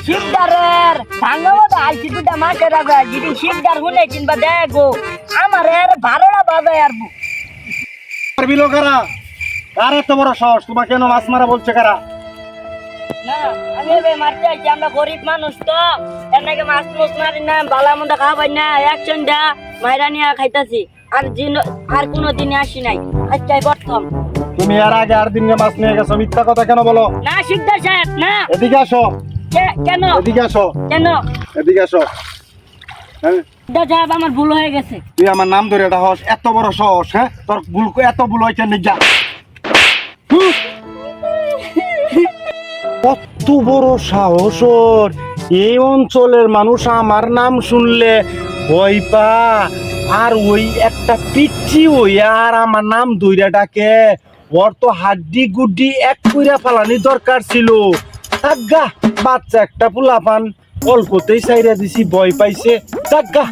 শিকদারের ধাঙ্গাও তো আইছি দুটা মাঠে রাখা যদি শিকদার শুনে কিনবা দেখো আমার এর 12টা বাজে আর মারবি লোকেরা কার এত বড় সাহস তোমাকে কেন মাছ মারা বলছে কারা? না আমি মারতে আইছি আমরা গরিব মানুষ তো এর নাকি মাছ মারি না বালা মন্দ খাওয়াই না একজন দা মাইরা নিয়ে খাইতাছি আর কোনো দিনে আসি নাই আজকে প্রথম। তুমি এর আগে আর দিন মাছ নিয়ে গেছো, মিথ্যা কথা কেন বলো? না শিকদার সাহেব না। এদিকে আসো। কেন এদিকে আসো। কেন এদিকে আসো। হ্যাঁ শিকদার সাহেব আমার ভুল হয়ে গেছে। তুই আমার নাম ধরে এটা হস, এত বড় সাহস? হ্যাঁ তোর ভুল, এত ভুল হয়েছে নিজা। কত বড় সাহস ওর! এই অঞ্চলের মানুষ আমার নাম শুনলে ভয় পা, আর ওই একটা পিচ্ছি ওই আর আমার নাম ধইরা ডাকে। ওর তো হাড্ডি গুড্ডি এক কইরা ফালানি দরকার ছিল। তাগা বাচ্চা একটা পোলাপান অল্পতেই চাইরা দিছি, ভয় পাইছে। তাগা